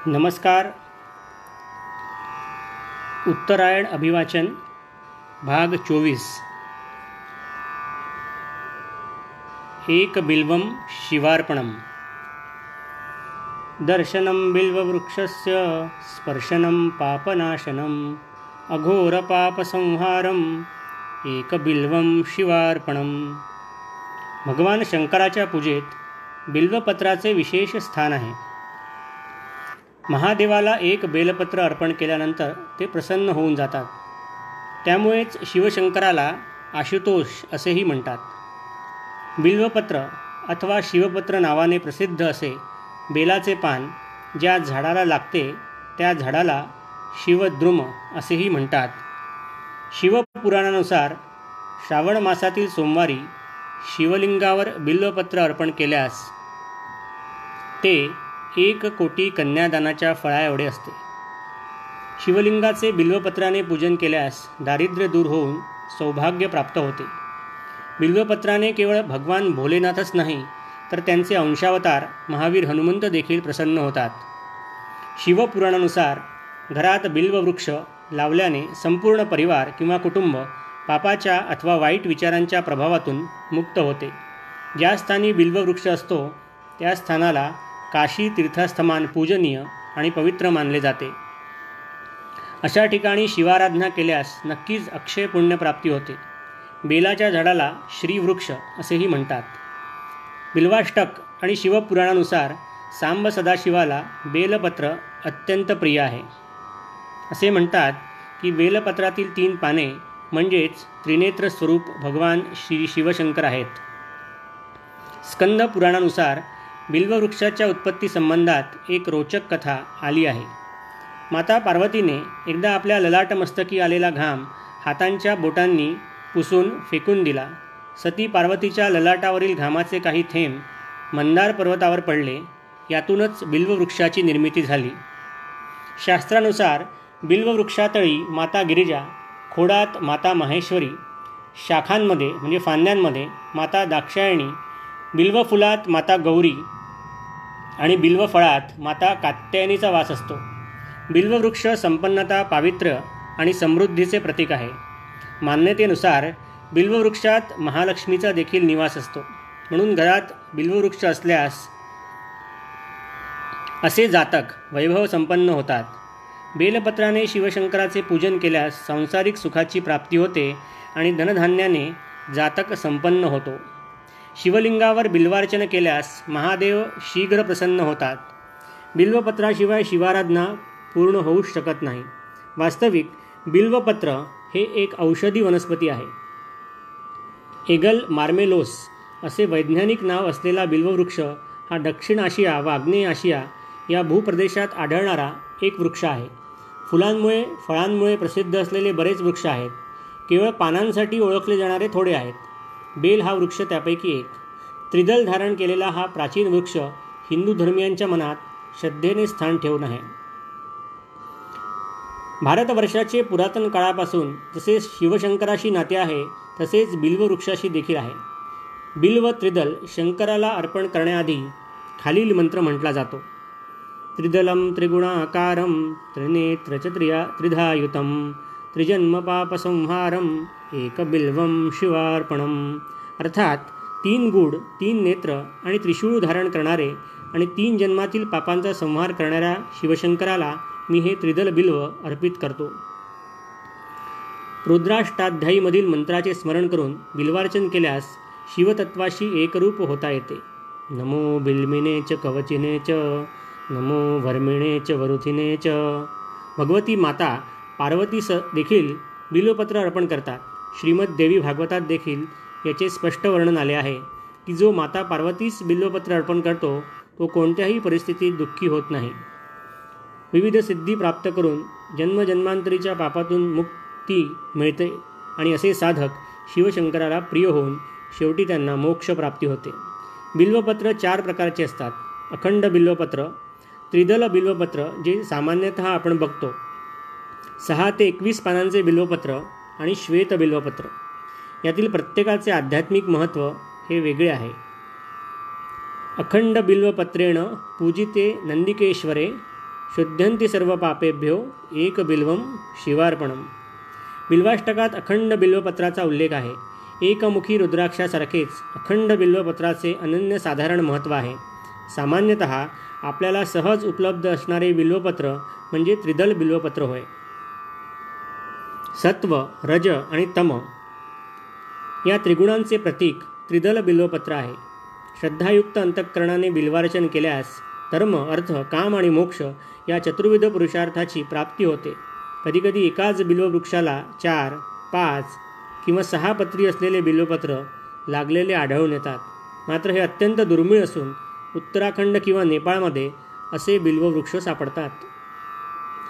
नमस्कार. उत्तरायण अभिवाचन भाग 24. एक बिल्वं शिवार्पणम. दर्शनं बिल्ववृक्षस्य स्पर्शनं पापनाशनम अघोरपापसंहारम एक बिल्वं शिवार्पणम. भगवान शंकराच्या पूजेत बिल्वपत्राचे विशेष स्थान आहे. महादेवाला एक बेलपत्र अर्पण केल्यानंतर ते प्रसन्न होऊन जातात. त्यामुळेच शिवशंकराला आशुतोष असेही म्हणतात. बिल्वपत्र अथवा शिवपत्र नावाने प्रसिद्ध असे बेलाचे पान ज्या झाडाला लागते त्या झाडाला शिवद्रुम असेही म्हणतात. शिवपुराणानुसार श्रावण मासातील सोमवारी शिवलिंगावर बिल्वपत्र अर्पण केल्यास ते 1 कोटी कन्यादानाच्या फळाएवढे असते. शिवलिंगाचे बिल्वपत्राने पूजन केल्यास दारिद्र्य दूर होऊन सौभाग्य प्राप्त होते. बिल्वपत्राने केवळ भगवान भोलेनाथच नाही तर त्यांचे अंशावतार महावीर हनुमंत देखील प्रसन्न होतात. शिवपुराणानुसार घरात बिल्ववृक्ष लावल्याने संपूर्ण परिवार किंवा कुटुंब पापाच्या अथवा वाईट विचारांच्या प्रभावातून मुक्त होते. ज्या स्थानी बिल्ववृक्ष असतो त्या स्थानाला काशी तीर्थस्थमान पूजनीय आणि पवित्र मानले जाते. अशा ठिकाणी शिवाराधना केल्यास नक्कीच अक्षय पुण्यप्राप्ती होते. बेलाच्या झाडाला श्रीवृक्ष असेही म्हणतात. बिल्वाष्टक आणि शिवपुराणानुसार सांब सदाशिवाला बेलपत्र अत्यंत प्रिय आहे. असे म्हणतात की बेलपत्रातील 3 पाने म्हणजेच त्रिनेत्र स्वरूप भगवान श्री शिवशंकर आहेत. स्कंद पुराणानुसार बिल्ववृक्षाच्या उत्पत्ती संबंधात एक रोचक कथा आली आहे. माता पार्वतीने एकदा आपल्या ललाटमस्तकी आलेला घाम हातांच्या बोटांनी पुसून फेकून दिला. सती पार्वतीच्या ललाटावरील घामाचे काही थेंब मंदार पर्वतावर पडले. यातूनच बिल्ववृक्षाची निर्मिती झाली. शास्त्रानुसार बिल्ववृक्षातळी माता गिरिजा, खोडात माता माहेश्वरी, शाखांमध्ये म्हणजे फांद्यांमध्ये माता दाक्षायणी, बिल्वफुलात माता गौरी आणि बिल्वफळात माता कात्यायनीचा वास असतो. बिल्ववृक्ष संपन्नता, पावित्र्य आणि समृद्धीचे प्रतीक आहे. मान्यतेनुसार बिल्ववृक्षात महालक्ष्मीचा देखील निवास असतो. म्हणून घरात बिल्ववृक्ष असल्यास असे जातक वैभव संपन्न होतात. बेलपत्राने शिवशंकराचे पूजन केल्यास सांसारिक सुखाची प्राप्ती होते आणि धनधान्याने जातक संपन्न होतो. शिवलिंगावर बिल्वार्चन केल्यास महादेव शीघ्र प्रसन्न होतात. बिल्वपत्राशिवाय शिवाराधना पूर्ण होऊच शकत नाही. वास्तविक बिल्वपत्र हे एक औषधी वनस्पती आहे. एगल मार्मेलोस असे वैज्ञानिक नाव असलेला बिल्ववृक्ष हा दक्षिण आशिया व आग्नेय आशिया या भूप्रदेशात आढळणारा एक वृक्ष आहे. फुलांमुळे फळांमुळे प्रसिद्ध असलेले बरेच वृक्ष आहेत. केवळ पानांसाठी ओळखले जाणारे थोडे आहेत. बेल हा वृक्ष त्यापैकी एक. त्रिदल धारण केलेला हा प्राचीन वृक्ष हिंदू धर्मियांच्या मनात श्रद्धेने स्थान ठेवून आहे. भारतवर्षाचे पुरातन काळापासून जसे शिवशंकराशी नाते आहे तसेच बिल्ववृक्षाशी देखील आहे. बिल्व त्रिदल शंकराला अर्पण करण्याआधी खालील मंत्र म्हटला जातो. त्रिदलम त्रिगुणाकारम त्रिनेत्र त्रिधायुतम त्रिजन्म पापसंहारम एक बिल्वं शिवार्पणम. अर्थात 3 गुढ, 3 नेत्र आणि त्रिशूळ धारण करणारे आणि 3 जन्मातील पापांचा संहार करणाऱ्या शिवशंकराला मी हे त्रिदल बिल्व अर्पित करतो. रुद्राष्टाध्यायीमधील मंत्राचे स्मरण करून बिल्वार्चन केल्यास शिवतत्वाशी एकरूप होता येते. नमो बिल्मिने च कवचिने च नमो वर्मिणे च वरुथिने च. भगवती माता पार्वती देखील बिल्वपत्र अर्पण करतात. श्रीमद देवी भागवतात देखील याचे स्पष्ट वर्णन आले आहे की जो माता पार्वतीस बिल्वपत्र अर्पण करतो तो कोणत्याही परिस्थितीत दुःखी होत नाही. विविध सिद्धी प्राप्त करून जन्मजन्मांतरीच्या पापातून मुक्ती मिळते आणि असे साधक शिवशंकराला प्रिय होऊन शेवटी त्यांना मोक्षप्राप्ती होते. बिल्वपत्र 4 प्रकारचे असतात. अखंड बिल्वपत्र, त्रिदल बिल्वपत्र जे सामान्यतः आपण बघतो, 6 ते 21 पानांचे बिल्वपत्र आणि श्वेत बिल्वपत्र. यातील प्रत्येकाचे आध्यात्मिक महत्त्व हे वेगळे आहे. अखंड बिल्वपत्रेण पूजिते नंदिकेश्वरे शुद्धंती सर्व पापेभ्यो एक बिल्वम शिवार्पणम. बिल्वाष्टकात अखंड बिल्वपत्राचा उल्लेख आहे. एकमुखी रुद्राक्षासारखेच अखंड बिल्वपत्राचे अनन्यसाधारण महत्त्व आहे. सामान्यतः आपल्याला सहज उपलब्ध असणारे बिल्वपत्र म्हणजे त्रिदल बिल्वपत्र होय. सत्व, रज आणि तम या त्रिगुणांचे प्रतीक त्रिदल बिल्वपत्र आहे. श्रद्धायुक्त अंतःकरणाने बिल्वार्चन केल्यास धर्म, अर्थ, काम आणि मोक्ष या चतुर्विध पुरुषार्थाची प्राप्ती होते. कधीकधी एकाच बिल्ववृक्षाला 4, 5 किंवा 6 पत्री असलेले बिल्वपत्र लागलेले आढळून येतात. मात्र हे अत्यंत दुर्मिळ असून उत्तराखंड किंवा नेपाळमध्ये असे बिल्ववृक्ष सापडतात.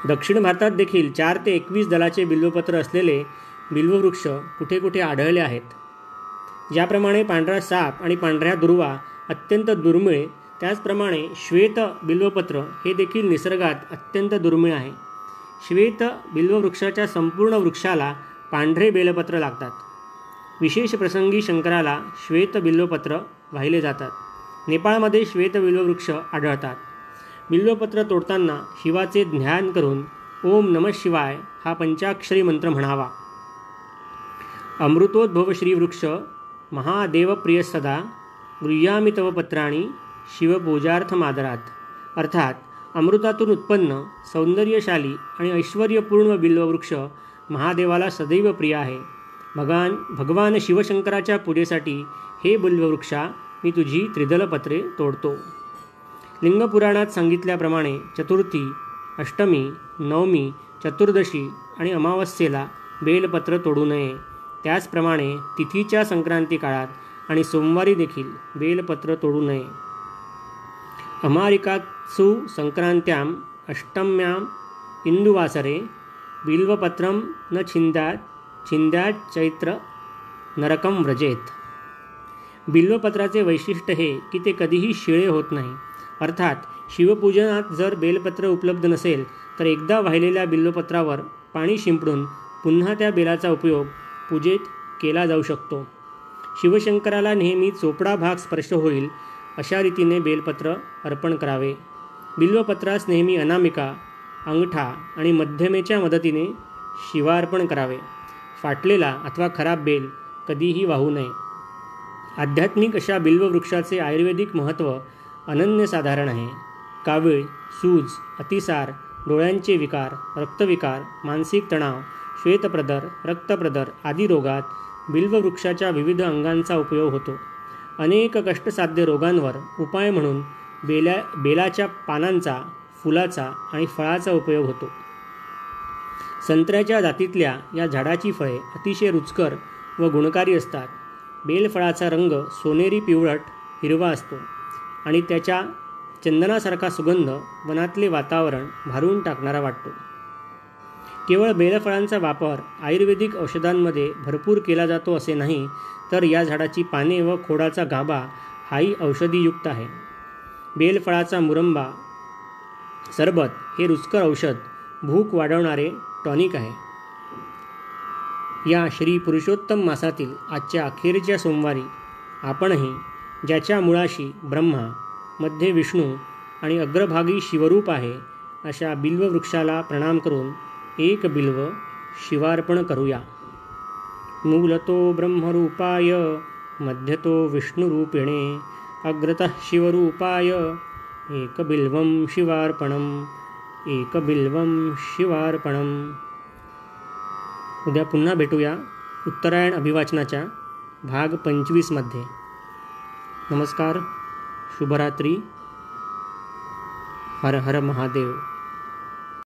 दक्षिण भारतात देखील 4 ते 21 दलाचे बिल्वपत्र असलेले बिल्ववृक्ष कुठे कुठे आढळले आहेत. ज्याप्रमाणे पांढरा साप आणि पांढऱ्या दुर्वा अत्यंत दुर्मिळ, त्याचप्रमाणे श्वेत बिल्वपत्र हे देखील निसर्गात अत्यंत दुर्मिळ आहे. श्वेत बिल्ववृक्षाच्या संपूर्ण वृक्षाला पांढरे बेलपत्र लागतात. विशेष प्रसंगी शंकराला श्वेत बिल्वपत्र वाहिले जातात. नेपाळमध्ये श्वेत बिल्ववृक्ष आढळतात. बिल्वपत्र तोडताना शिवाचे ध्यान करून ओम नमः शिवाय हा पंचाक्षरी मंत्र म्हणावा. अमृतोद्भव श्रीवृक्ष महादेवप्रिय सदा गृह्यामि तव पत्राणी शिवपूजार्थमादरात. अर्थात अमृतातून उत्पन्न सौंदर्यशाली आणि ऐश्वर्यपूर्ण बिल्ववृक्ष महादेवाला सदैव प्रिय आहे. भगवान शिवशंकराच्या पूजेसाठी हे बिल्ववृक्षा मी तुझी त्रिदलपत्रे तोडतो. लिंगपुराणात सांगितल्याप्रमाणे चतुर्थी, अष्टमी, नवमी, चतुर्दशी आणि अमावस्येला बेलपत्र तोडू नये. त्याचप्रमाणे तिथीच्या संक्रांती काळात आणि सोमवारी देखील बेलपत्र तोडू नये. अमारिकात्सु संक्रांत्याम अष्टम्याम इंदुवासरे बिल्वपत्रम न छिंद्यात चैत्र नरकम व्रजेत. बिल्वपत्राचे वैशिष्ट्य हे की ते कधीही शिळे होत नाही. अर्थात शिवपूजनात जर बेलपत्र उपलब्ध नसेल तर एकदा वाहिलेल्या बिल्वपत्रावर पाणी शिंपडून पुन्हा त्या बेलाचा उपयोग पूजेत केला जाऊ शकतो. शिवशंकराला नेहमी चोपडा भाग स्पर्श होईल अशा रीतीने बेलपत्र अर्पण करावे. बिल्वपत्रास नेहमी अनामिका, अंगठा आणि मध्यमेच्या मदतीने शिवार्पण करावे. फाटलेला अथवा खराब बेल कधीही वाहू नये. आध्यात्मिक अशा बिल्ववृक्षाचे आयुर्वेदिक महत्त्व अनन्यसाधारण आहे. कावीळ, सूज, अतिसार, डोळ्यांचे विकार, रक्तविकार, मानसिक तणाव, श्वेतप्रदर, रक्तप्रदर आदी रोगात बिल्ववृक्षाच्या विविध अंगांचा उपयोग होतो. अनेक कष्टसाध्य रोगांवर उपाय म्हणून बेलाच्या पानांचा, फुलाचा आणि फळाचा उपयोग होतो. संत्र्याच्या जातीतल्या या झाडाची फळे अतिशय रुचकर व गुणकारी असतात. बेलफळाचा रंग सोनेरी पिवळट हिरवा असतो आणि त्याच्या चंदनासारखा सुगंध वनातले वातावरण भारून टाकणारा वाटतो. केवळ बेलफळांचा वापर आयुर्वेदिक औषधांमध्ये भरपूर केला जातो असे नाही, तर या झाडाची पाने व खोडाचा गाभा हाही औषधीयुक्त आहे. बेलफळाचा मुरंबा, सरबत हे रुचकर औषध, भूक वाढवणारे टॉनिक आहे. या श्री पुरुषोत्तम मासातील आजच्या अखेरच्या सोमवारी आपणही ज्याच्या मुळाशी ब्रह्मा, मध्ये विष्णू आणि अग्रभागी शिवरूप आहे अशा बिल्ववृक्षाला प्रणाम करून एक बिल्व शिवार्पण करूया. मूलतो ब्रह्मरूपाय मध्यतो विष्णुरूपिणे अग्रतः शिवरूपाय एकबिल्वं शिवार्पणम् एकबिल्वं शिवार्पणम्. उद्या पुन्हा भेटूया उत्तरायण अभिवाचनाच्या भाग 25 मध्ये. नमस्कार, शुभरात्री. हर हर महादेव.